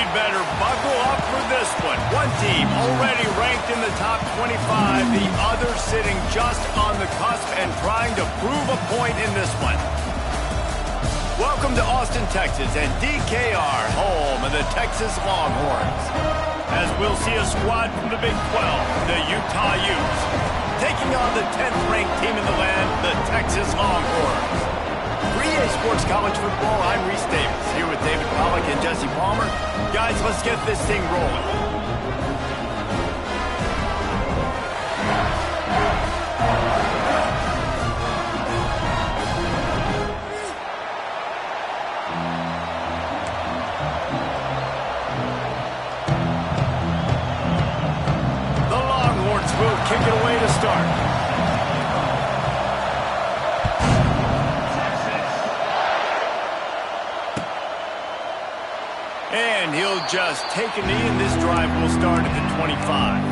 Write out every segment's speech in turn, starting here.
We'd better buckle up for this one. One team already ranked in the top 25, the other sitting just on the cusp and trying to prove a point in this one. Welcome to Austin, Texas, and DKR, home of the Texas Longhorns. As we'll see a squad from the Big 12, the Utah Utes, taking on the 10th-ranked team in the land, the Texas Longhorns. For EA Sports College Football, I'm Reese Davis, here with David Pollack and Jesse Palmer. Guys, let's get this thing rolling. The Longhorns will kick it away to start. And he'll just take a knee, and this drive will start at the 25.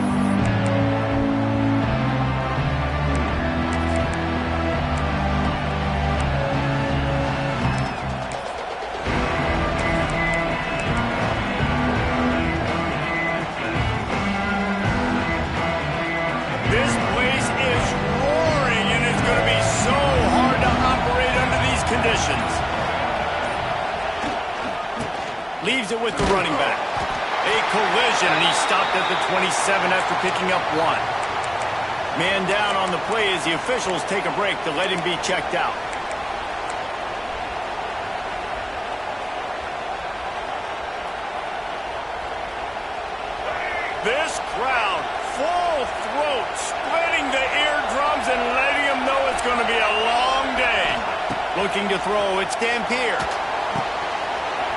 This place is roaring, and it's going to be so hard to operate under these conditions. Leaves it with the running back. A collision, and he stopped at the 27 after picking up one. Man down on the play as the officials take a break to let him be checked out. This crowd, full throat, splitting the eardrums and letting them know it's going to be a long day. Looking to throw, it's Dampier.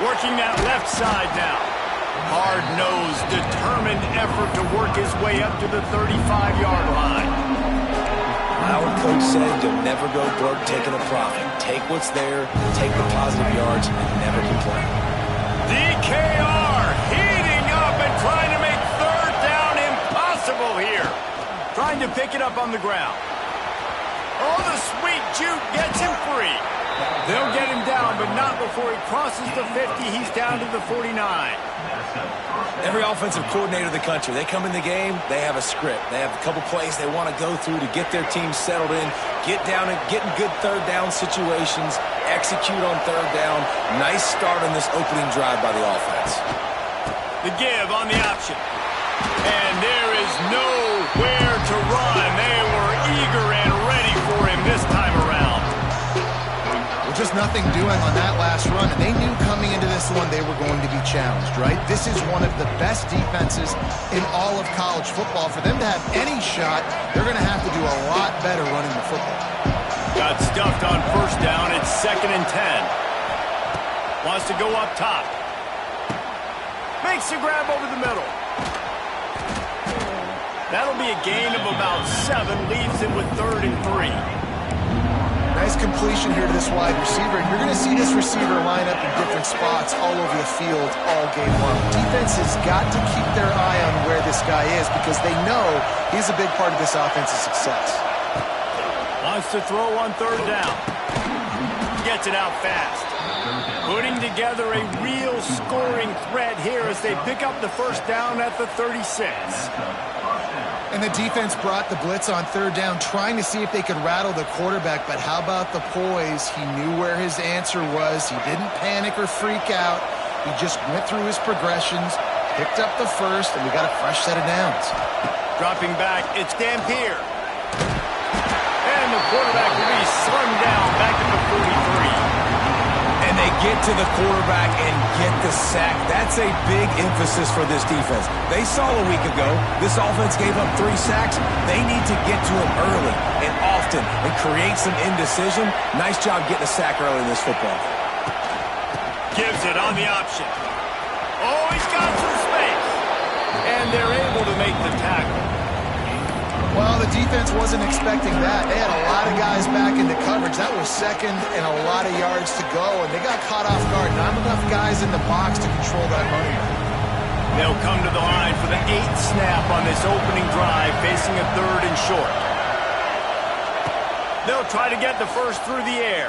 Working that left side now. Hard-nosed, determined effort to work his way up to the 35-yard line. Our coach said you'll never go broke taking a profit. Take what's there, take the positive yards, and never complain. DKR heating up and trying to make third down impossible here. Trying to pick it up on the ground. Oh, the sweet juke gets him free. They'll get him down, but not before he crosses the 50. He's down to the 49. Every offensive coordinator in the country, they come in the game, they have a script. They have a couple plays they want to go through to get their team settled in, get down and get in good third down situations, execute on third down. Nice start on this opening drive by the offense. The give on the option. And there is nowhere to run. They were eager and ready for him this time around. Just nothing doing on that last run, and they knew coming into this one they were going to be challenged, right? This is one of the best defenses in all of college football. For them to have any shot, they're going to have to do a lot better running the football. Got stuffed on first down. It's 2nd and 10. Wants to go up top. Makes the grab over the middle. That'll be a gain of about 7. Leaves him with 3rd and 3. Nice completion here to this wide receiver. And you're going to see this receiver line up in different spots all over the field all game long. Defense has got to keep their eye on where this guy is because they know he's a big part of this offense's success. Wants to throw on 3rd down. Gets it out fast. Putting together a real scoring threat here as they pick up the first down at the 36. And the defense brought the blitz on 3rd down, trying to see if they could rattle the quarterback. But how about the poise? He knew where his answer was. He didn't panic or freak out. He just went through his progressions, picked up the first, and we got a fresh set of downs. Dropping back, it's Dampier. And the quarterback will be slung down back at the 43. And they get to the quarterback and get the sack. That's a big emphasis for this defense. They saw a week ago this offense gave up 3 sacks. They need to get to him early and often and create some indecision. Nice job getting a sack early in this football game. Gives it on the option. Oh, he's got some space. And they're able to make the tackle. Well, the defense wasn't expecting that. They had a lot of guys back into coverage. That was 2nd and a lot of yards to go, and they got caught off guard. Not enough guys in the box to control that running back. They'll come to the line for the 8th snap on this opening drive, facing a 3rd and short. They'll try to get the first through the air.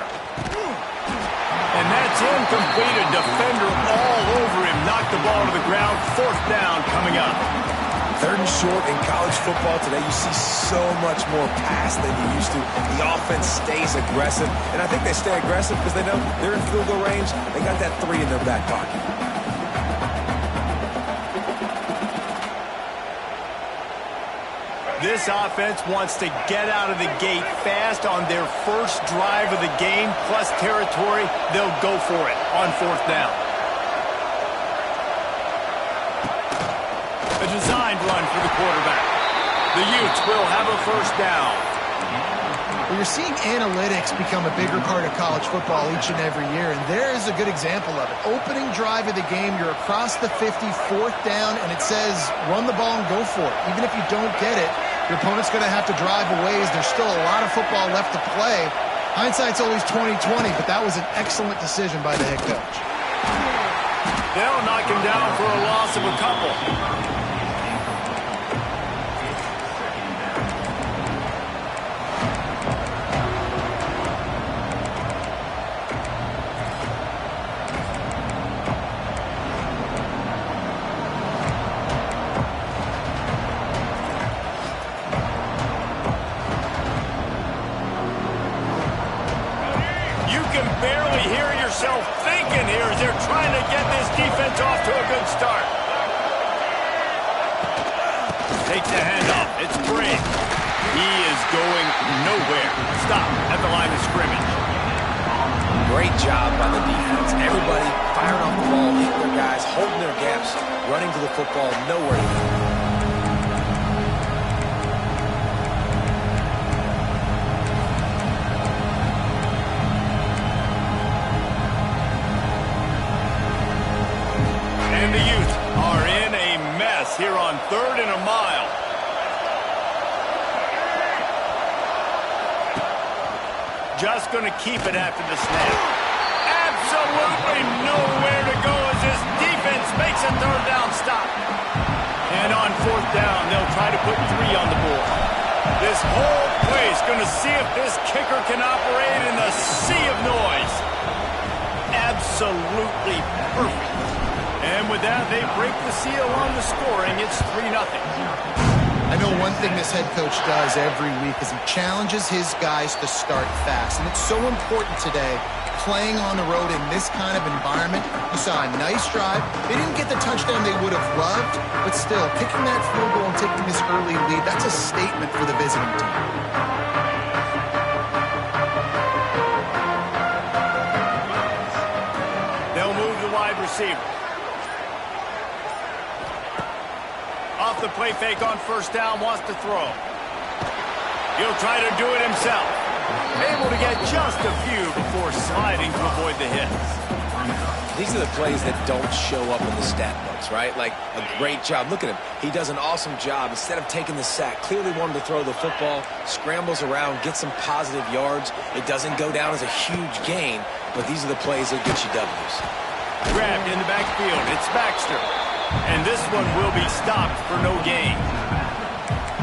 And that's incomplete. A defender all over him. Knocked the ball to the ground. 4th down coming up. 3rd and short in college football today. You see so much more pass than you used to. The offense stays aggressive. And I think they stay aggressive because they know they're in field goal range. They got that 3 in their back pocket. This offense wants to get out of the gate fast on their first drive of the game, plus territory. They'll go for it on 4th down. A designed run for the quarterback. The Utes will have a 1st down. Well, you're seeing analytics become a bigger part of college football each and every year, and there is a good example of it. Opening drive of the game, you're across the 50, 4th down, and it says run the ball and go for it. Even if you don't get it, your opponent's going to have to drive a ways. There's still a lot of football left to play. Hindsight's always 20/20, but that was an excellent decision by the head coach. They'll knock him down for a loss of a couple. Thinking here as they're trying to get this defense off to a good start. Takes the handoff. It's Briggs. He is going nowhere. Stop at the line of scrimmage. Great job by the defense. Everybody firing off the ball, hitting their guys, holding their gaps, running to the football, nowhere to go. And the Utes are in a mess here on 3rd and a mile. Just going to keep it after the snap. Absolutely nowhere to go as this defense makes a 3rd down stop. And on 4th down, they'll try to put 3 on the board. This whole place going to see if this kicker can operate in the sea of noise. Absolutely perfect. And with that, they break the seal on the scoring. It's 3-0. I know one thing this head coach does every week is he challenges his guys to start fast. And it's so important today, playing on the road in this kind of environment. You saw a nice drive. They didn't get the touchdown they would have loved, but still, kicking that field goal and taking this early lead, that's a statement for the visiting team. They'll move the wide receiver. Off the play fake on 1st down, wants to throw. He'll try to do it himself. Able to get just a few before sliding to avoid the hits. These are the plays that don't show up in the stat books, right? Like a great job. Look at him. He does an awesome job. Instead of taking the sack, clearly wanted to throw the football, scrambles around, gets some positive yards. It doesn't go down as a huge gain, but these are the plays that get you W's. Grabbed in the backfield. It's Baxter. And this one will be stopped for no gain.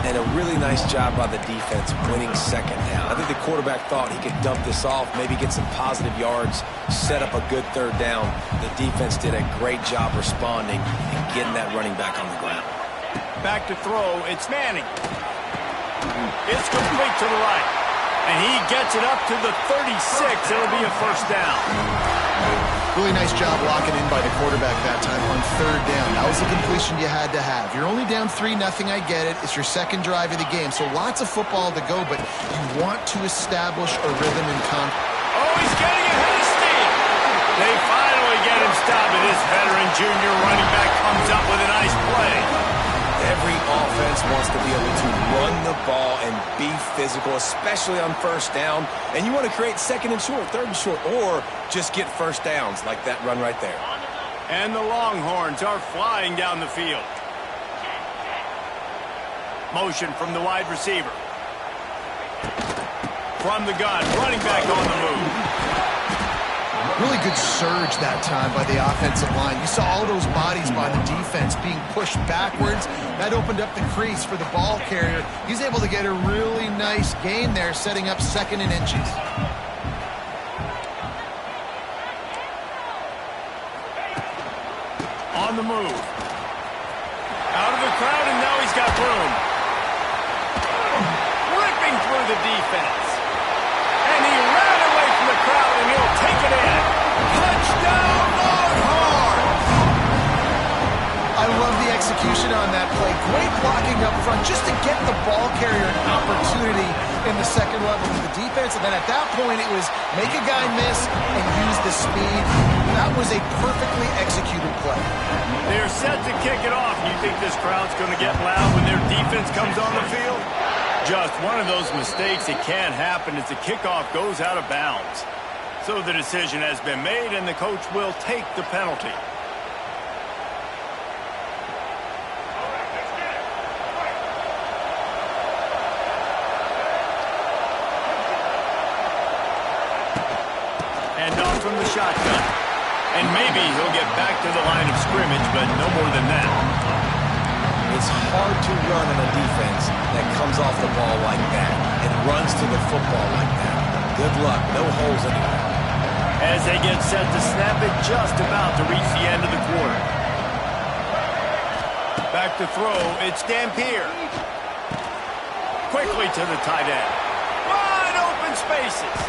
And a really nice job by the defense winning 2nd down. I think the quarterback thought he could dump this off, maybe get some positive yards, set up a good 3rd down. The defense did a great job responding and getting that running back on the ground. Back to throw. It's Manning. It's complete to the right. And he gets it up to the 36. It'll be a 1st down. Really nice job locking in by the quarterback that time on 3rd down. That was a completion you had to have. You're only down 3-0, I get it. It's your 2nd drive of the game, so lots of football to go, but you want to establish a rhythm and Oh, he's getting ahead of steam. They finally get him stopped, and this veteran junior running back comes up with a nice play. Every offense wants to be able to run the ball and be physical, especially on 1st down. And you want to create 2nd and short, 3rd and short, or just get 1st downs like that run right there. And the Longhorns are flying down the field. Motion from the wide receiver. From the gun, running back on the move. Really good surge that time by the offensive line. You saw all those bodies by the defense being pushed backwards. That opened up the crease for the ball carrier. He's able to get a really nice gain there, setting up 2nd and inches. on the move. Out of the crowd, and now he's got room. Ripping through the defense. And he ran away from the crowd, and he'll take it in. Touchdown, Longhorns! I love the execution on that play. Great blocking up front just to get the ball carrier an opportunity in the second level of the defense. And then at that point, it was make a guy miss and use the speed. That was a perfectly executed play. They're set to kick it off. You think this crowd's going to get loud when their defense comes on the field? Just one of those mistakes that can happen as the kickoff goes out of bounds. So the decision has been made, and the coach will take the penalty. And off from the shotgun. And maybe he'll get back to the line of scrimmage, but no more than that. It's hard to run on a defense that comes off the ball like that and runs to the football like that. Good luck. No holes anywhere. As they get set to snap it, just about to reach the end of the quarter. Back to throw, it's Dampier. Quickly to the tight end. Wide open spaces.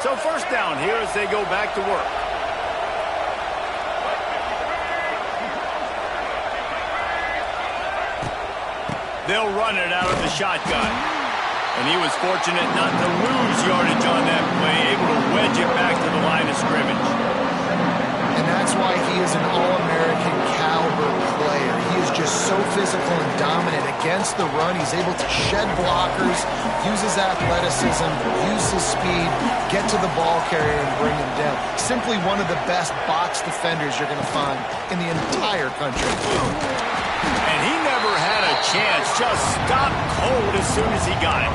So first down here as they go back to work. They'll run it out of the shotgun. And he was fortunate not to lose yardage on that play, able to wedge it back to the line of scrimmage. And that's why he is an All-American caliber player. He is just so physical and dominant against the run. He's able to shed blockers, use his athleticism, use his speed, get to the ball carrier and bring him down. Simply one of the best box defenders you're going to find in the entire country. And he never had a chance, just stopped cold as soon as he got it.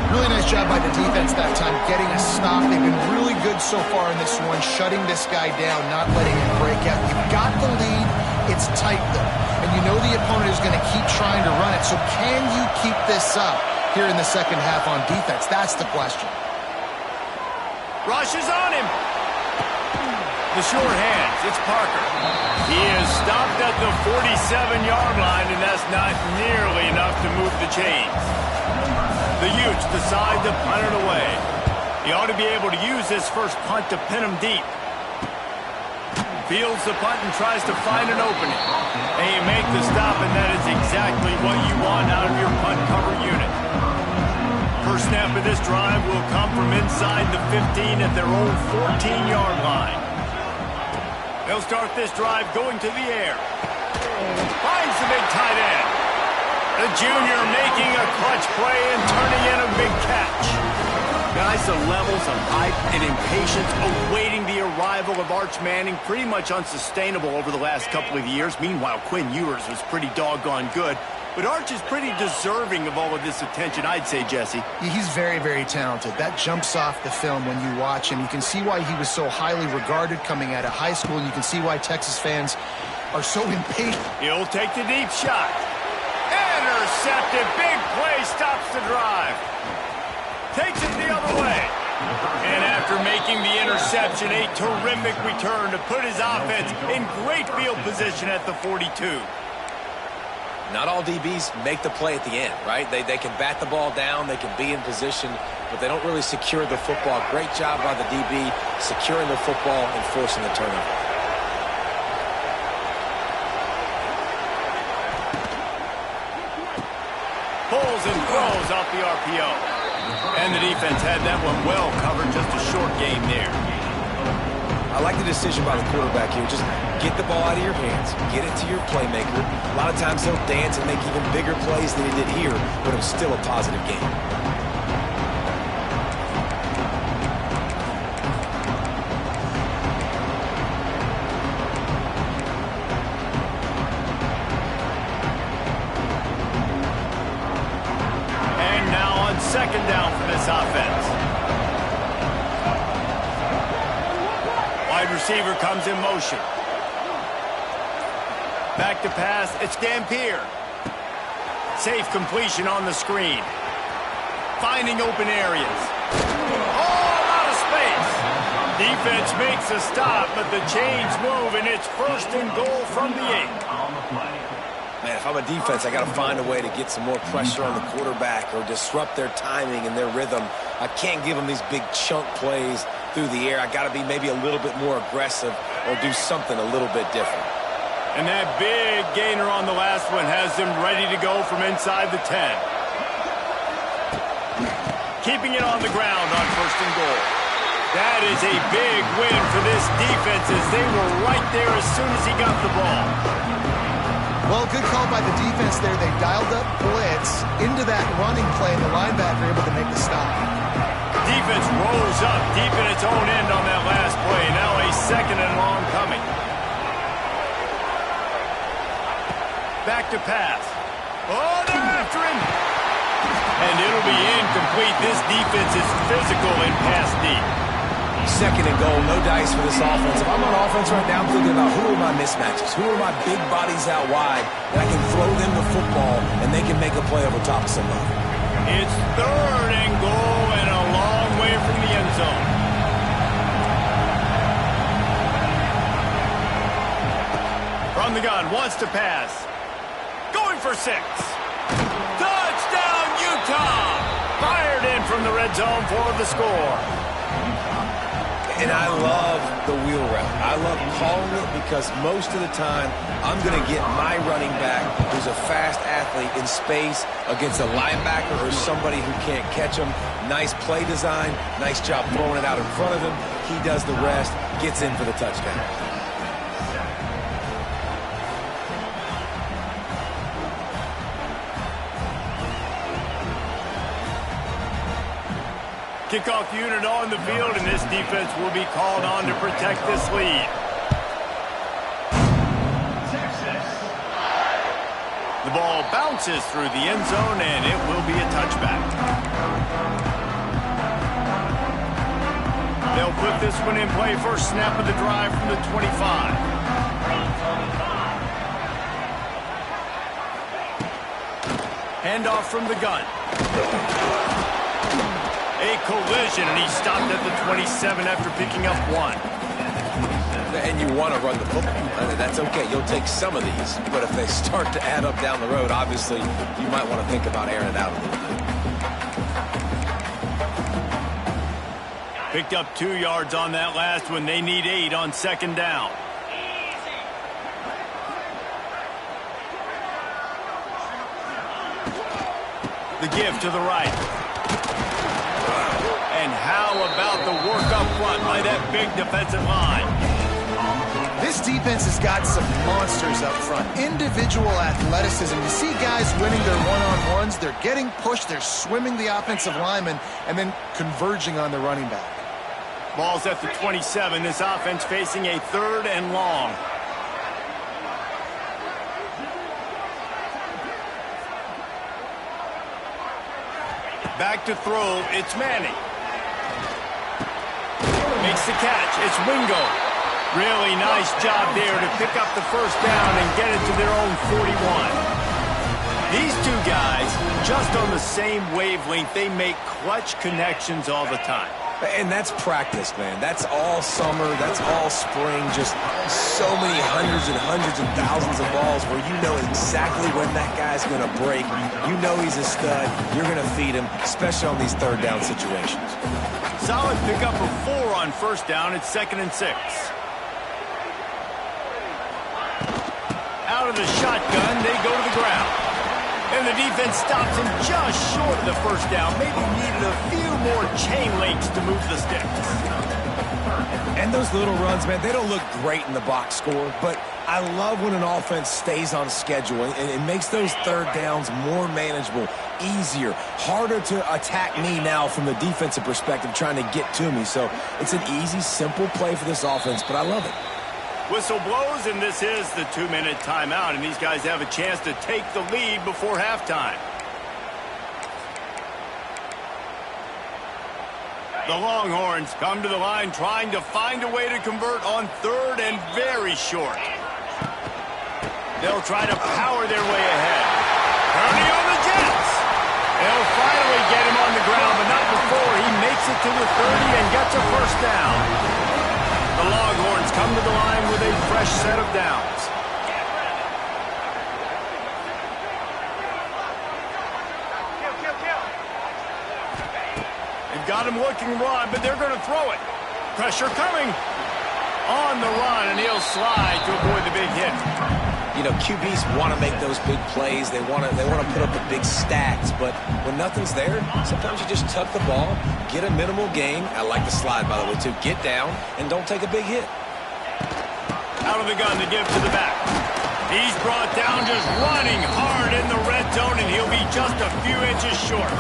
Really nice job by the defense that time, getting a stop. They've been really good so far in this one, shutting this guy down, not letting him break out. You've got the lead. It's tight, though. And you know the opponent is going to keep trying to run it. So can you keep this up here in the second half on defense? That's the question. Rush is on him. The short hands, it's Parker. He is stopped at the 47-yard line, and that's not nearly enough to move the chains. The Utes decide to punt it away. He ought to be able to use this first punt to pin him deep. Fields the punt and tries to find an opening. And you make the stop, and that is exactly what you want out of your punt cover unit. First snap of this drive will come from inside the 15 at their own 14-yard line. They'll start this drive going to the air. Finds the big tight end. The junior making a clutch play and turning in a big catch. Guys, the levels of hype and impatience awaiting the arrival of Arch Manning pretty much unsustainable over the last couple of years. Meanwhile, Quinn Ewers was pretty doggone good. But Arch is pretty deserving of all of this attention, I'd say, Jesse. He's very, very talented. That jumps off the film when you watch him. You can see why he was so highly regarded coming out of high school, and you can see why Texas fans are so impatient. He'll take the deep shot. Intercepted. Big play stops the drive. Takes it the other way. And after making the interception, a terrific return to put his offense in great field position at the 42. Not all DBs make the play at the end, right? They can bat the ball down, they can be in position, but they don't really secure the football. Great job by the DB securing the football and forcing the turnover. Pulls and throws off the RPO. And the defense had that one well covered, just a short game there. I like the decision by the quarterback here. Just get the ball out of your hands. Get it to your playmaker. A lot of times he'll dance and make even bigger plays than he did here, but it was still a positive game. And now on second down for this offense. Wide receiver comes in motion. Back to pass. It's Dampier. Safe completion on the screen. Finding open areas. Oh, out of space. Defense makes a stop, but the chains move, and it's 1st and goal from the 8. Man, if I'm a defense, I got to find a way to get some more pressure on the quarterback or disrupt their timing and their rhythm. I can't give them these big chunk plays through the air. I got to be maybe a little bit more aggressive or do something a little bit different. And that big gainer on the last one has them ready to go from inside the 10. Keeping it on the ground on 1st and goal. That is a big win for this defense as they were right there as soon as he got the ball. Well, good call by the defense there. They dialed up blitz into that running play, and the linebacker able to make the stop. Defense rose up deep in its own end on that last play. Now a 2nd and long coming. Back to pass. Oh, they're after him. And it'll be incomplete. This defense is physical in pass deep. 2nd and goal, no dice for this offense. If I'm on offense right now, I'm thinking about who are my mismatches, who are my big bodies out wide that I can throw them the football and they can make a play over top of somebody. It's 3rd and goal and a long way from the end zone. From the gun, wants to pass. Going for 6. Touchdown, Utah! Fired in from the red zone for the score. And I love the wheel route. I love calling it because most of the time, I'm going to get my running back who's a fast athlete in space against a linebacker or somebody who can't catch him. Nice play design, nice job throwing it out in front of him. He does the rest, gets in for the touchdown. Kickoff unit on the field, and this defense will be called on to protect this lead. The ball bounces through the end zone, and it will be a touchback. They'll put this one in play. First snap of the drive from the 25. Handoff from the gun. A collision, and he stopped at the 27 after picking up 1. And you want to run the football. That's okay. You'll take some of these. But if they start to add up down the road, obviously, you might want to think about airing it out a little bit. Picked up 2 yards on that last one. They need 8 on 2nd down. The give to the right. And how about the work up front by that big defensive line? This defense has got some monsters up front. Individual athleticism. You see guys winning their one-on-ones. They're getting pushed. They're swimming the offensive lineman and then converging on the running back. Ball's at the 27. This offense facing a 3rd and long. Back to throw. It's Manning. Makes the catch. It's Wingo. Really nice job there to pick up the 1st down and get it to their own 41. These 2 guys, just on the same wavelength, they make clutch connections all the time. And that's practice, man. That's all summer. That's all spring. Just so many hundreds and thousands of balls where you know exactly when that guy's going to break. You know he's a stud. You're going to feed him, especially on these 3rd down situations. Solid pickup of 4 on 1st down. It's 2nd and 6. Out of the shotgun, they go to the ground. And the defense stops him just short of the 1st down. Maybe needed a few more chain links to move the sticks. And those little runs, man, they don't look great in the box score, but I love when an offense stays on schedule and it makes those 3rd downs more manageable, easier, harder to attack me now from the defensive perspective trying to get to me. So it's an easy, simple play for this offense, but I love it. Whistle blows, and this is the 2-minute timeout, and these guys have a chance to take the lead before halftime. The Longhorns come to the line trying to find a way to convert on 3rd and very short. They'll try to power their way ahead. Turning on the Jets. They'll finally get him on the ground, but not before he makes it to the 30 and gets a first down. The Longhorns come to the line with a fresh set of downs. They've got him looking run, but they're going to throw it. Pressure coming. On the run, and he'll slide to avoid the big hit. You know, QBs want to make those big plays. They want to put up the big stats. But when nothing's there, sometimes you just tuck the ball, get a minimal gain. I like the slide, by the way, too. Get down and don't take a big hit. Out of the gun to give to the back. He's brought down just running hard in the red zone, and he'll be just a few inches short.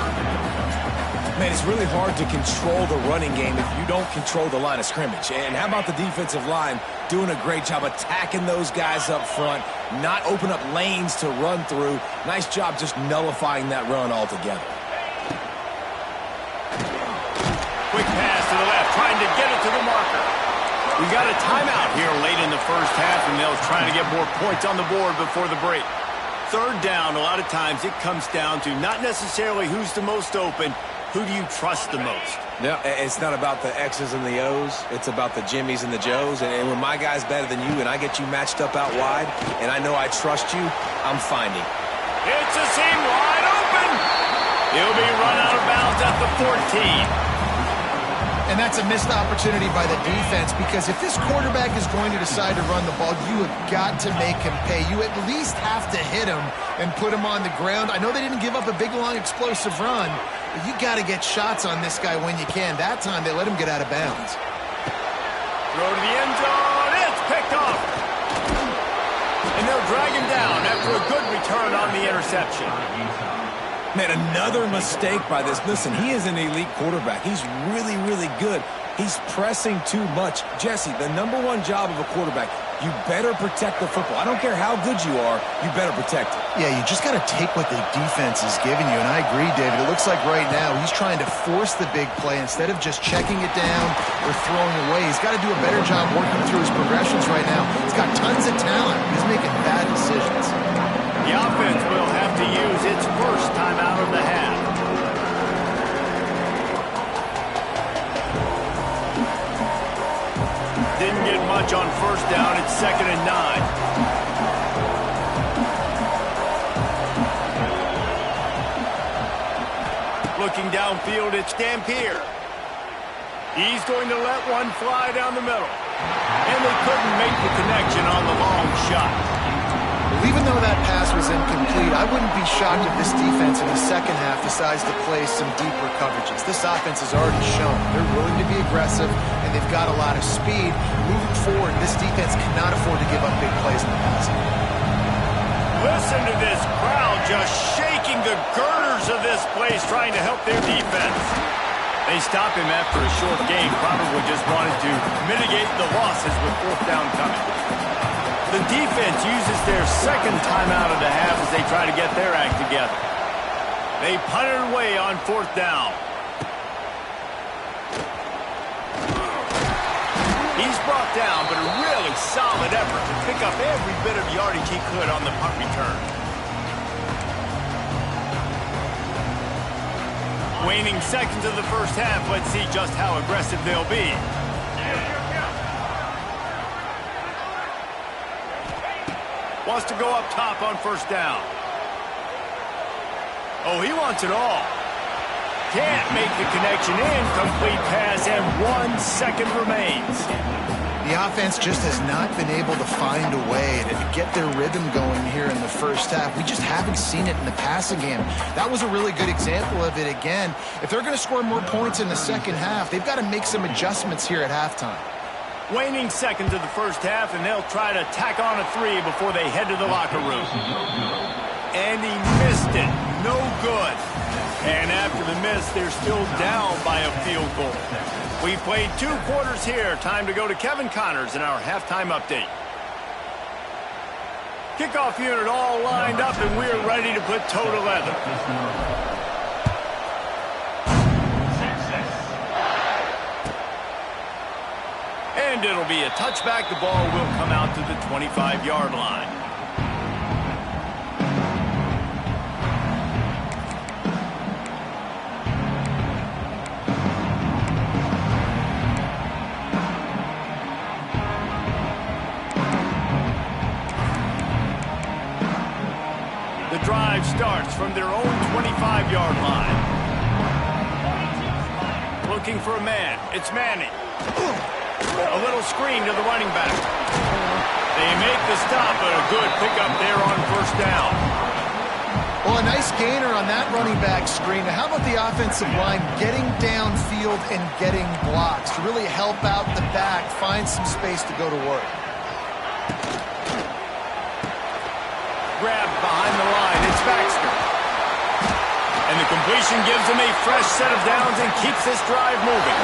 Man, it's really hard to control the running game if you don't control the line of scrimmage. And how about the defensive line doing a great job attacking those guys up front, not open up lanes to run through. Nice job just nullifying that run altogether. Quick pass to the left, trying to get it to the marker. We got a timeout here late in the first half, and they'll try to get more points on the board before the break. Third down, a lot of times it comes down to not necessarily who's the most open. Who do you trust the most? Yeah, it's not about the X's and the O's. It's about the Jimmies and the Joes. And when my guy's better than you and I get you matched up out wide, and I know I trust you, I'm finding. It's a seam wide open. He'll be run out of bounds at the 14. And that's a missed opportunity by the defense, because if this quarterback is going to decide to run the ball, you have got to make him pay. You at least have to hit him and put him on the ground. I know they didn't give up a big, long, explosive run, but you got to get shots on this guy when you can. That time, they let him get out of bounds. Throw to the end zone. It's picked off. And they'll drag him down after a good return on the interception. Man, another mistake by this. Listen, he is an elite quarterback. He's really, really good. He's pressing too much. Jesse, the #1 job of a quarterback, you better protect the football. I don't care how good you are, you better protect it. Yeah, you just got to take what the defense is giving you, and I agree, David. It looks like right now he's trying to force the big play instead of just checking it down or throwing away. He's got to do a better job working through his progressions right now. He's got tons of talent. He's making bad decisions. The offense will have to use its first timeout of the half. Didn't get much on first down. It's 2nd and 9. Looking downfield, it's Dampier. He's going to let one fly down the middle. And they couldn't make the connection on the long shot. Even though that pass was incomplete, I wouldn't be shocked if this defense in the second half decides to play some deeper coverages. This offense has already shown they're willing to be aggressive, and they've got a lot of speed. Moving forward, this defense cannot afford to give up big plays in the passing. Listen to this crowd just shaking the girders of this place, trying to help their defense. They stop him after a short game, probably just wanted to mitigate the losses with 4th down coming. The defense uses their second timeout of the half as they try to get their act together. They punt it away on 4th down. He's brought down, but a really solid effort to pick up every bit of yardage he could on the punt return. Waning seconds of the first half. Let's see just how aggressive they'll be. Wants to go up top on 1st down. Oh, he wants it all. Can't make the connection. Incomplete pass, and 1 second remains. The offense just has not been able to find a way to get their rhythm going here in the first half. We just haven't seen it in the passing game. That was a really good example of it again. If they're going to score more points in the second half, they've got to make some adjustments here at halftime. Waning seconds of the first half, and they'll try to tack on a 3 before they head to the locker room. And he missed it. No good. And after the miss, they're still down by a field goal. We've played 2 quarters here. Time to go to Kevin Connors in our halftime update. Kickoff unit all lined up, and we're ready to put toe to leather. And it'll be a touchback. The ball will come out to the 25-yard line. drive starts from their own 25-yard line. Looking for a man. It's Manning. A little screen to the running back. They make the stop, but a good pickup there on first down. Well, a nice gainer on that running back screen. Now, how about the offensive line getting downfield and getting blocks to really help out the back, find some space to go to work? Grabbed behind the line. It's Baxter. And the completion gives him a fresh set of downs and keeps this drive moving.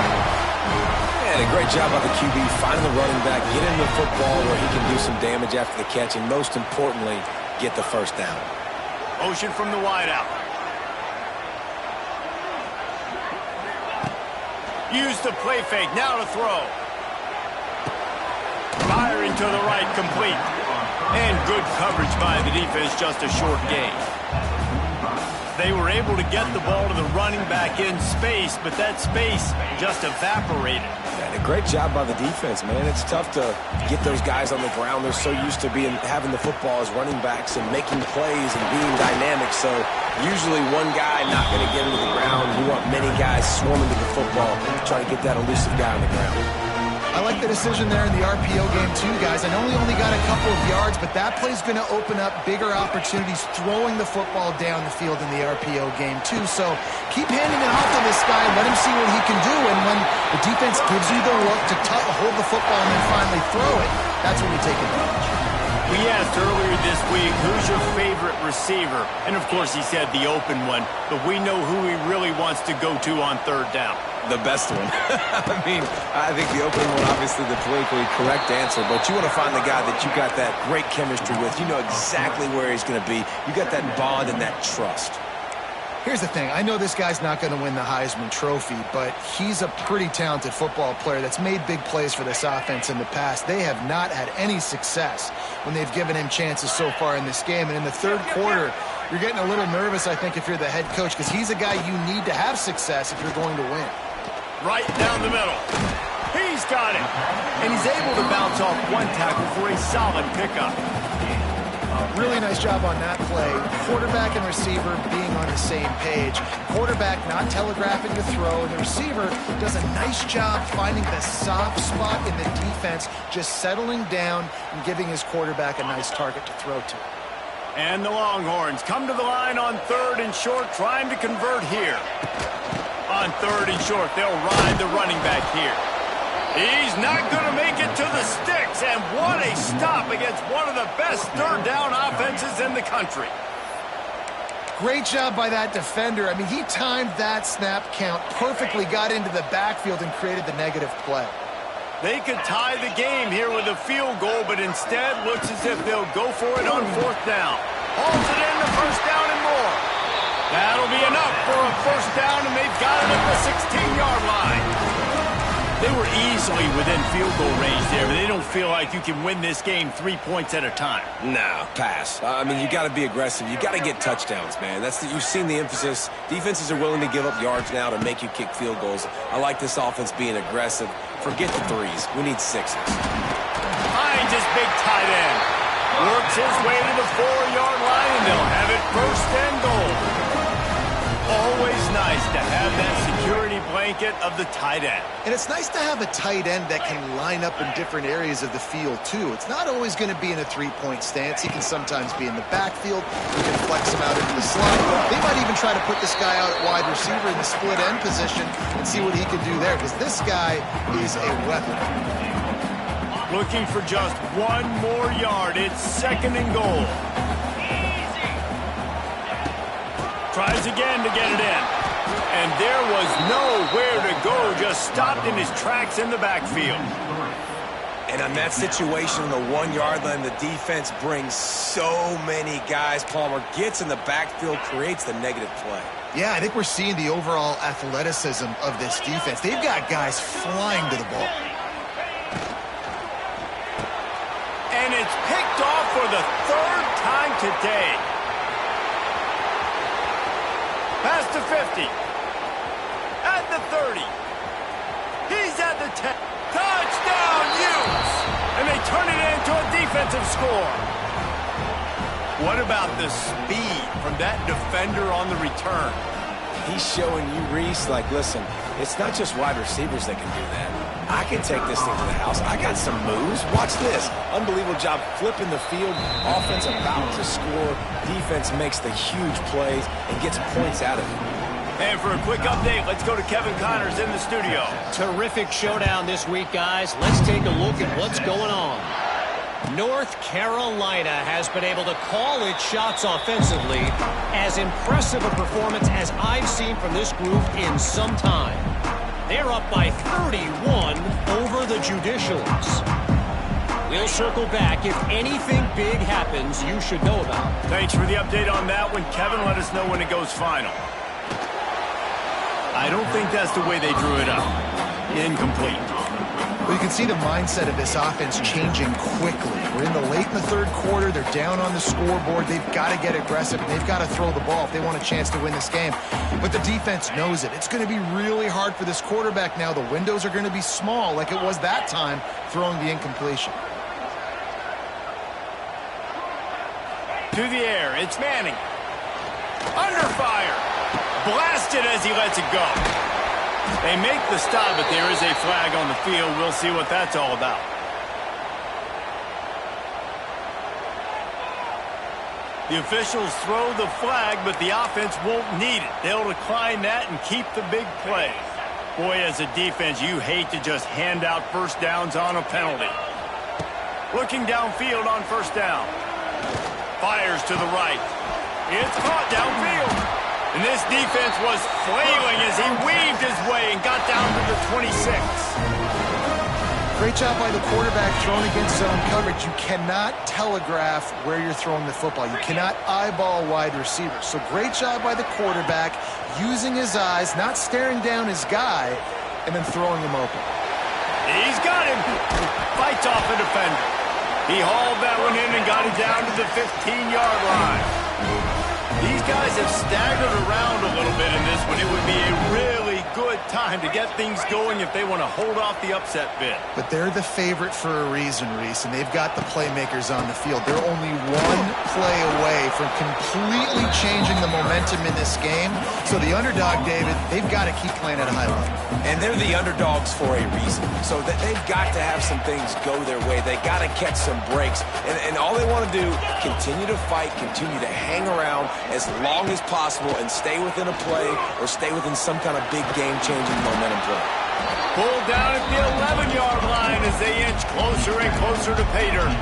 And a great job by the QB finding the running back, get him the football where he can do some damage after the catch, and most importantly, get the first down. Motion from the wideout. Use the play fake. Now to throw. Firing to the right, complete. And good coverage by the defense, just a short gain. They were able to get the ball to the running back in space, but that space just evaporated. And a great job by the defense, man. It's tough to get those guys on the ground. They're so used to having the football as running backs and making plays and being dynamic. So usually one guy not going to get into the ground. You want many guys swarming to the football, trying to get that elusive guy on the ground. I like the decision there in the RPO game too, guys. I know he only got a couple of yards, but that play's going to open up bigger opportunities throwing the football down the field in the RPO game too. So keep handing it off to this guy. Let him see what he can do. And when the defense gives you the look to hold the football and then finally throw it, that's when you take advantage. We asked earlier this week, who's your favorite receiver? And of course he said the open one, but we know who he really wants to go to on third down. The best one. I think the opening one, obviously the politically correct answer, but you want to find the guy that you got that great chemistry with. You know exactly where he's going to be. You got that bond and that trust. Here's the thing. I know this guy's not going to win the Heisman Trophy, but he's a pretty talented football player that's made big plays for this offense in the past. They have not had any success when they've given him chances so far in this game. And in the third quarter, you're getting a little nervous, I think, if you're the head coach, because he's a guy you need to have success if you're going to win. Right down the middle. He's got it. And he's able to bounce off one tackle for a solid pickup. Really nice job on that play. Quarterback and receiver being on the same page. Quarterback not telegraphing the throw, and the receiver does a nice job finding the soft spot in the defense, just settling down and giving his quarterback a nice target to throw to. And the Longhorns come to the line on third and short, trying to convert here. On third and short, they'll ride the running back here. He's not going to make it to the sticks, and what a stop against one of the best third down offenses in the country. Great job by that defender. I mean, he timed that snap count perfectly, got into the backfield and created the negative play. They could tie the game here with a field goal, but instead looks as if they'll go for it on fourth down. Hauls it in the first down and more. That'll be enough for a first down, and they've got it at the 16-yard line. They were easily within field goal range there, but they don't feel like you can win this game 3 points at a time. No, pass. I mean, you got to be aggressive. You got to get touchdowns, man. You've seen the emphasis. Defenses are willing to give up yards now to make you kick field goals. I like this offense being aggressive. Forget the threes. We need sixes. Finds his big tight end. Works his way to the 4-yard line, and they'll have it first and goal. Always nice to have that security blanket of the tight end. And it's nice to have a tight end that can line up in different areas of the field, too. It's not always going to be in a three-point stance. He can sometimes be in the backfield. You can flex him out into the slot. They might even try to put this guy out at wide receiver in the split end position and see what he can do there, because this guy is a weapon. Looking for just one more yard. It's second and goal. Tries again to get it in. And there was nowhere to go, just stopped in his tracks in the backfield. And on that situation on the 1-yard line, the defense brings so many guys. Palmer gets in the backfield, creates the negative play. Yeah, I think we're seeing the overall athleticism of this defense. They've got guys flying to the ball. And it's picked off for the third time today. Past the 50. At the 30. He's at the 10. Touchdown, Utes! And they turn it into a defensive score. What about the speed from that defender on the return? He's showing you, Reese, like, listen, it's not just wide receivers that can do that. I can take this thing to the house. I got some moves. Watch this. Unbelievable job flipping the field. Offense about to score. Defense makes the huge plays and gets points out of it. And for a quick update, let's go to Kevin Connors in the studio. Terrific showdown this week, guys. Let's take a look at what's going on. North Carolina has been able to call its shots offensively. As impressive a performance as I've seen from this group in some time. They're up by 31 over the Judicials. We'll circle back. If anything big happens, you should know about it. Thanks for the update on that one. Kevin, let us know when it goes final. I don't think that's the way they drew it up. Incomplete. Well, you can see the mindset of this offense changing quickly. We're in the third quarter. They're down on the scoreboard. They've got to get aggressive, and they've got to throw the ball if they want a chance to win this game. But the defense knows it. It's going to be really hard for this quarterback now. The windows are going to be small like it was that time throwing the incompletion. To the air, it's Manning. Under fire. Blasted as he lets it go. They make the stop, but there is a flag on the field. We'll see what that's all about. The officials throw the flag, but the offense won't need it. They'll decline that and keep the big play. Boy, as a defense, you hate to just hand out first downs on a penalty. Looking downfield on first down. Fires to the right. It's caught downfield. And this defense was flailing as he weaved his way and got down to the 26. Great job by the quarterback throwing against zone coverage. You cannot telegraph where you're throwing the football. You cannot eyeball wide receivers. So great job by the quarterback using his eyes, not staring down his guy, and then throwing him open. He's got him. Fights off a defender. He hauled that one in and got it down to the 15-yard line. These guys have staggered around a little bit in this one. It would be a really good time to get things going if they want to hold off the upset bid. But they're the favorite for a reason, Reese, and they've got the playmakers on the field. They're only one play away from completely changing the momentum in this game. So the underdog, David, they've got to keep playing at a high level. And they're the underdogs for a reason. So they've got to have some things go their way. They got to catch some breaks. And all they want to do, continue to fight, continue to hang around as long as possible and stay within a play or stay within some kind of big game-changing momentum play. Pulled down at the 11-yard line as they inch closer and closer to pay dirt.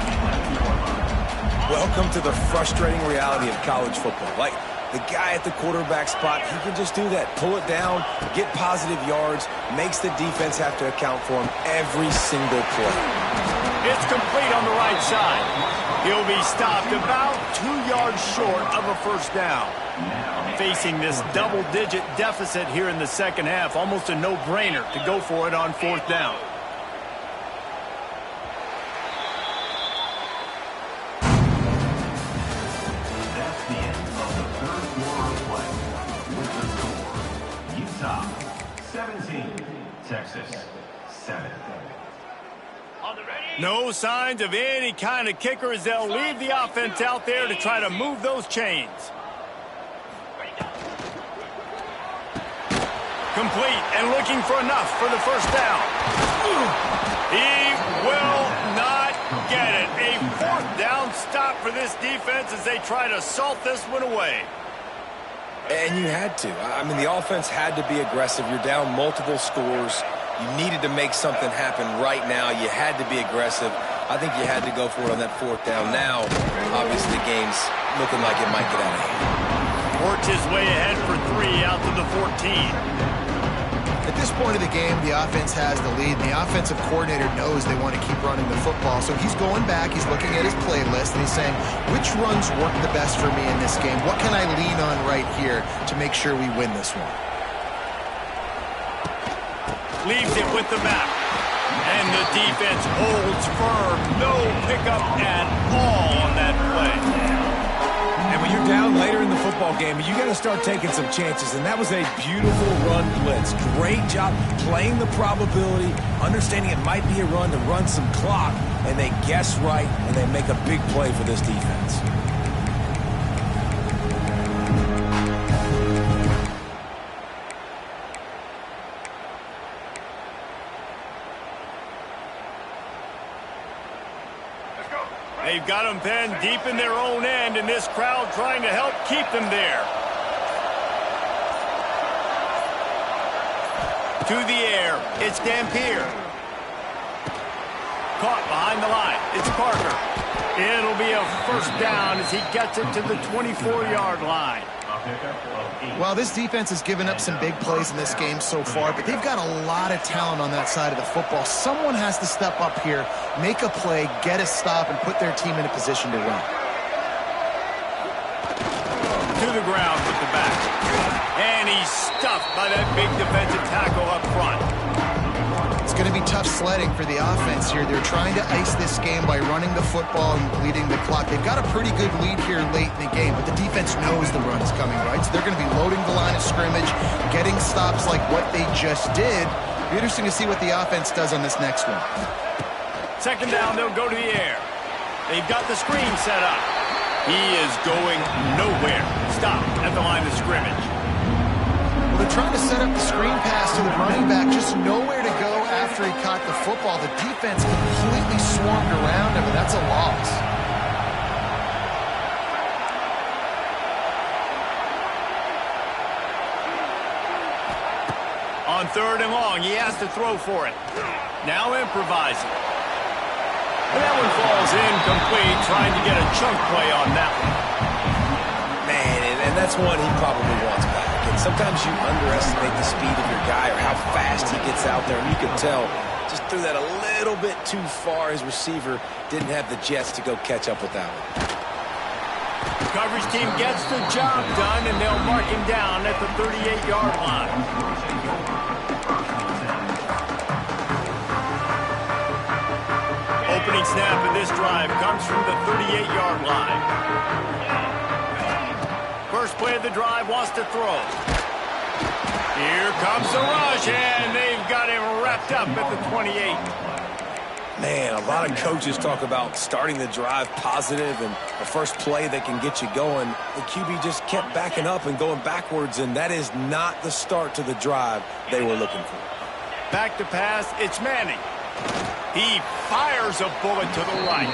Welcome to the frustrating reality of college football. Like, the guy at the quarterback spot, he can just do that. Pull it down, get positive yards, makes the defense have to account for him every single play. It's complete on the right side. He'll be stopped about 2 yards short of a first down. Facing this double-digit deficit here in the second half, almost a no-brainer to go for it on fourth down. That's the end of the third quarter of play. With the score, Utah 17, Texas 7. No signs of any kind of kicker as they'll leave the offense out there to try to move those chains. Complete and looking for enough for the first down. He will not get it. A fourth down stop for this defense as they try to salt this one away. And you had to. I mean, the offense had to be aggressive. You're down multiple scores. You needed to make something happen right now. You had to be aggressive. I think you had to go for it on that fourth down. Now, obviously, the game's looking like it might get out of hand. Worked his way ahead for 3 out to the 14. At this point of the game, the offense has the lead, and the offensive coordinator knows they want to keep running the football. So he's going back, he's looking at his playlist, and he's saying, which runs work the best for me in this game? What can I lean on right here to make sure we win this one? Leaves it with the back. And the defense holds firm. No pickup at all on that play. And when you're down later in the football game, you got to start taking some chances. And that was a beautiful run blitz. Great job playing the probability, understanding it might be a run to run some clock. And they guess right, and they make a big play for this defense. They've got them penned deep in their own end, and this crowd trying to help keep them there. To the air, it's Dampier. Caught behind the line, it's Parker. It'll be a first down as he gets it to the 24-yard line. Well, this defense has given up some big plays in this game so far, but they've got a lot of talent on that side of the football. Someone has to step up here, make a play, get a stop, and put their team in a position to win. To the ground with the back. And he's stuffed by that big defensive tackle up front. It's going to be tough sledding for the offense here. They're trying to ice this game by running the football and bleeding the clock. They've got a pretty good lead here late in the game, but the defense knows the run is coming, right? So they're going to be loading the line of scrimmage, getting stops like what they just did. Be interesting to see what the offense does on this next one. Second down, they'll go to the air. They've got the screen set up. He is going nowhere. Stop at the line of scrimmage. Well, they're trying to set up the screen pass to the running back, just nowhere to go after he caught the football. The defense completely swarmed around him, and that's a loss. On third and long, he has to throw for it. Now improvising. And that one falls incomplete, trying to get a chunk play on that one. Man, and that's one he probably wants back. And sometimes you underestimate the speed of your guy or how fast he gets out there. And you can tell, just threw that a little bit too far. His receiver didn't have the jets to go catch up with that one. The coverage team gets the job done, and they'll mark him down at the 38-yard line. Opening snap of this drive comes from the 38-yard line. First play of the drive, wants to throw. Here comes the rush, and they've got him wrapped up at the 28. Man, a lot of coaches talk about starting the drive positive and the first play that can get you going. The QB just kept backing up and going backwards, and that is not the start to the drive they were looking for. Back to pass, it's Manning. He fires a bullet to the right.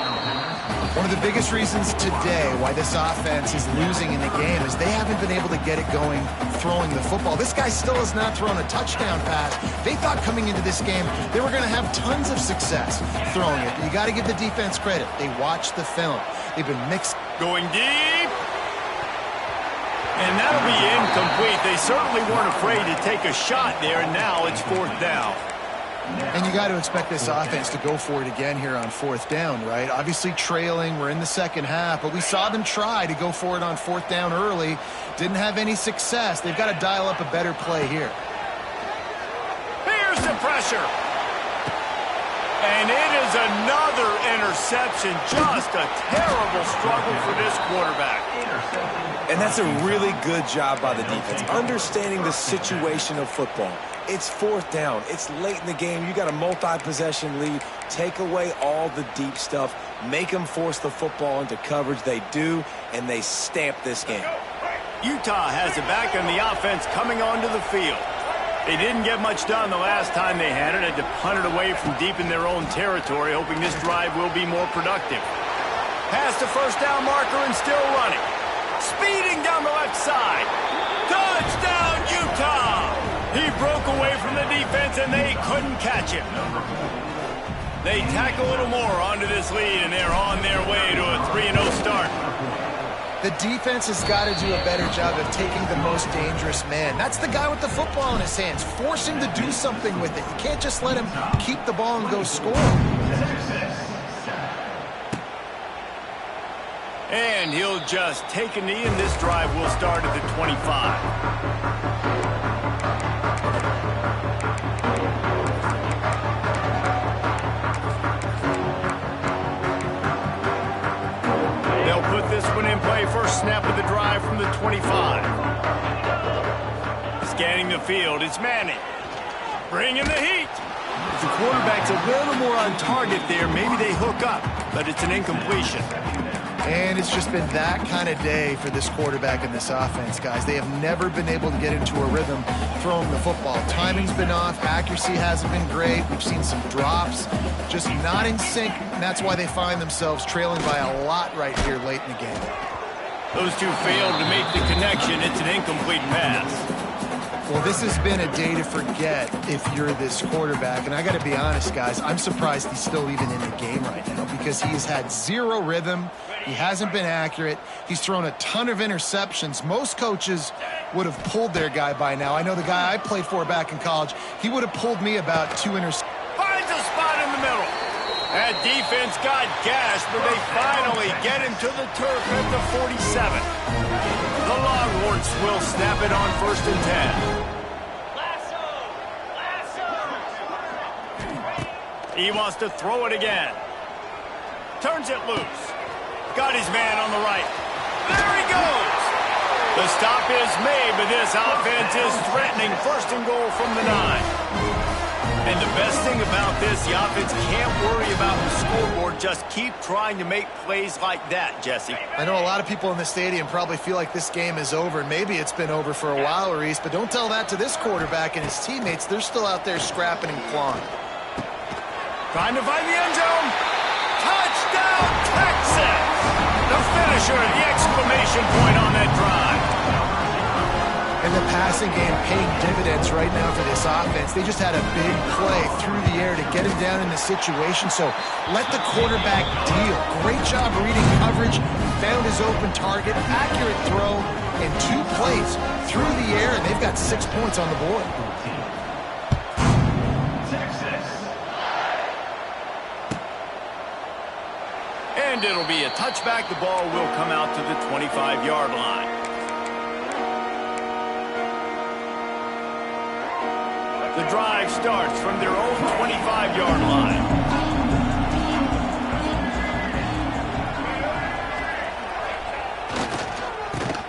One of the biggest reasons today why this offense is losing in the game is they haven't been able to get it going throwing the football. This guy still has not thrown a touchdown pass. They thought coming into this game they were going to have tons of success throwing it. But you got to give the defense credit. They watched the film. They've been mixed. Going deep. And that'll be incomplete. They certainly weren't afraid to take a shot there, and now it's fourth down. And you got to expect this offense to go for it again here on fourth down, right? Obviously trailing, we're in the second half, but we saw them try to go for it on fourth down early. Didn't have any success. They've got to dial up a better play here. Here's the pressure. And it is another interception. Just a terrible struggle for this quarterback. And that's a really good job by the defense, understanding the situation of football. It's fourth down. It's late in the game. You got a multi-possession lead. Take away all the deep stuff. Make them force the football into coverage. They do, and they stamp this game. Utah has it back on the offense coming onto the field. They didn't get much done the last time they had it. Had to punt it away from deep in their own territory, hoping this drive will be more productive. Past the first down marker and still running. Speeding down the left side. Touchdown, Utah! He broke away from the defense, and they couldn't catch him. They tack a little more onto this lead, and they're on their way to a 3-0 start. The defense has got to do a better job of taking the most dangerous man. That's the guy with the football in his hands. Force him to do something with it. You can't just let him keep the ball and go score. And he'll just take a knee, and this drive will start at the 25. They'll put this one in play. First snap of the drive from the 25. Scanning the field, it's Manning. Bringing the heat. The quarterback's a little more on target there. Maybe they hook up, but it's an incompletion. And it's just been that kind of day for this quarterback and this offense, guys. They have never been able to get into a rhythm throwing the football. Timing's been off. Accuracy hasn't been great. We've seen some drops. Just not in sync, and that's why they find themselves trailing by a lot right here late in the game. Those two failed to make the connection. It's an incomplete pass. Well, this has been a day to forget if you're this quarterback. And I got to be honest, guys, I'm surprised he's still even in the game right now because he has had zero rhythm. He hasn't been accurate. He's thrown a ton of interceptions. Most coaches would have pulled their guy by now. I know the guy I played for back in college, he would have pulled me about 2 interceptions. Finds a spot in the middle. That defense got gashed, but they finally get him to the turf at the 47. The Longhorns will snap it on 1st and 10. He wants to throw it again. Turns it loose. Got his man on the right. There he goes. The stop is made, but this offense is threatening 1st and goal from the 9. And the best thing about this, the offense can't worry about the scoreboard. Just keep trying to make plays like that, Jesse. I know a lot of people in the stadium probably feel like this game is over. Maybe it's been over for a while, Reese, but don't tell that to this quarterback and his teammates. They're still out there scrapping and clawing. Trying to find the end zone. Touchdown, Texas! The finisher, the exclamation point on that drive. And the passing game paying dividends right now for this offense. They just had a big play through the air to get him down in the situation. So let the quarterback deal. Great job reading coverage. Found his open target. Accurate throw. And 2 plays through the air. And they've got 6 points on the board. Texas. And it'll be a touchback. The ball will come out to the 25-yard line. The drive starts from their own 25-yard line.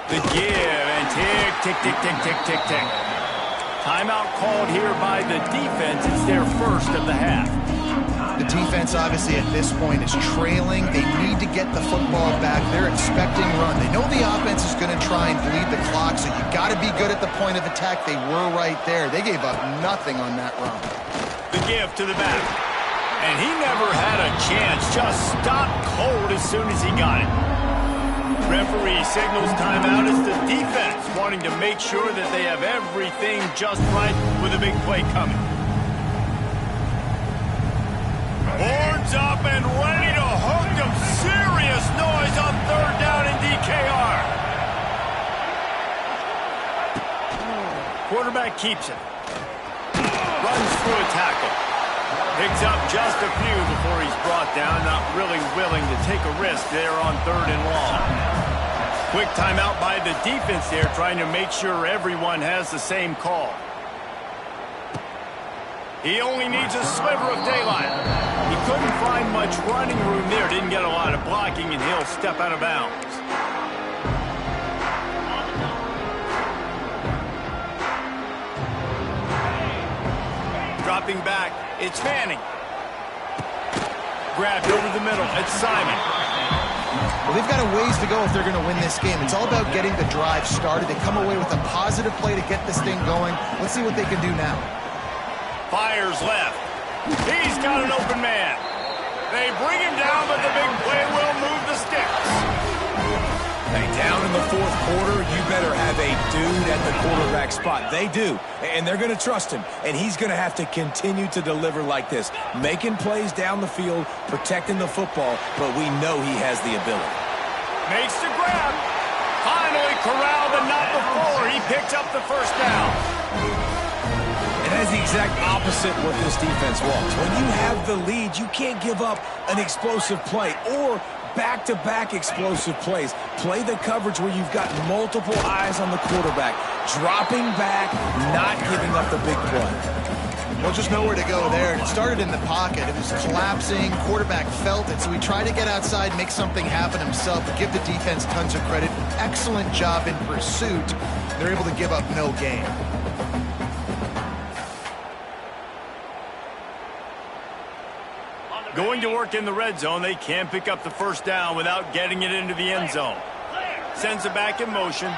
The give and tick, tick, tick, tick, tick, tick, tick. Timeout called here by the defense. It's their first of the half. The defense, obviously, at this point is trailing. They need to get the football back. They're expecting run. They know the offense is going to try and bleed the clock, so you got to be good at the point of attack. They were right there. They gave up nothing on that run. The give to the back. And he never had a chance. Just stopped cold as soon as he got it. Referee signals timeout as the defense wanting to make sure that they have everything just right with a big play coming. Horns up and ready to hook them. Serious noise on 3rd down in DKR. Quarterback keeps it. Runs through a tackle. Picks up just a few before he's brought down. Not really willing to take a risk there on 3rd and long. Quick timeout by the defense there, trying to make sure everyone has the same call. He only needs a sliver of daylight. He couldn't find much running room there. Didn't get a lot of blocking, and he'll step out of bounds. Dropping back, it's Manning. Grabbed over the middle, it's Simon. Well, they've got a ways to go if they're going to win this game. It's all about getting the drive started. They come away with a positive play to get this thing going. Let's see what they can do now. Fires left. He's got an open man. They bring him down, but the big play will move the sticks. Hey, down in the 4th quarter, you better have a dude at the quarterback spot. They do, and they're going to trust him, and he's going to have to continue to deliver like this, making plays down the field, protecting the football, but we know he has the ability. Makes the grab. Finally corralled, but not before. He picks up the 1st down. And that's the exact opposite what this defense wants. When you have the lead, you can't give up an explosive play or back-to-back explosive plays. Play the coverage where you've got multiple eyes on the quarterback, dropping back, not giving up the big play. Well, just nowhere to go there. And it started in the pocket. It was collapsing. Quarterback felt it, so he tried to get outside, make something happen himself, but give the defense tons of credit. Excellent job in pursuit. They're able to give up no gain. Going to work in the red zone, they can't pick up the first down without getting it into the end zone. Sends it back in motion.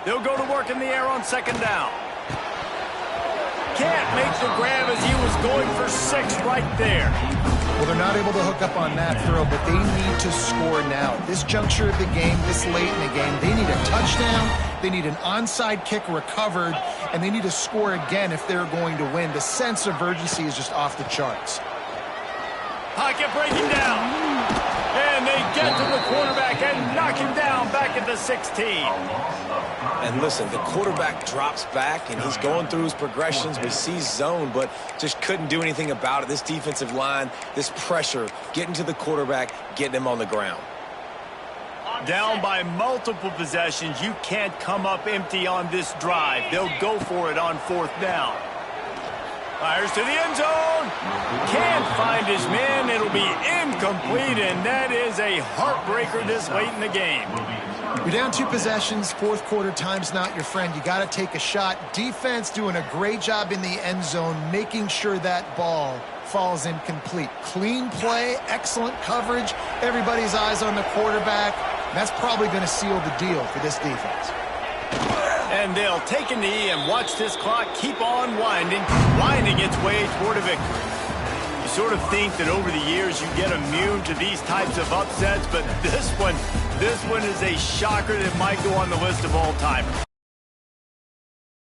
They'll go to work in the air on second down. Can't make the grab as he was going for 6 right there. Well, they're not able to hook up on that throw, but they need to score now. At this juncture of the game, this late in the game, they need a touchdown, they need an onside kick recovered, and they need to score again if they're going to win. The sense of urgency is just off the charts. Pocket breaking down. And they get to the quarterback and knock him down back at the 16. And listen, the quarterback drops back, and he's going through his progressions. We see zone, but just couldn't do anything about it. This defensive line, this pressure, getting to the quarterback, getting him on the ground. Down by multiple possessions, you can't come up empty on this drive. They'll go for it on 4th down. Fires to the end zone. Can't find his man. It'll be incomplete, and that is a heartbreaker this late in the game. You're down 2 possessions, 4th quarter, time's not your friend. You got to take a shot. Defense doing a great job in the end zone, making sure that ball falls incomplete. Clean play, excellent coverage. Everybody's eyes on the quarterback. That's probably going to seal the deal for this defense. And they'll take a knee and watch this clock keep on winding its way toward a victory. You sort of think that over the years you get immune to these types of upsets, but this one is a shocker that might go on the list of all-timers.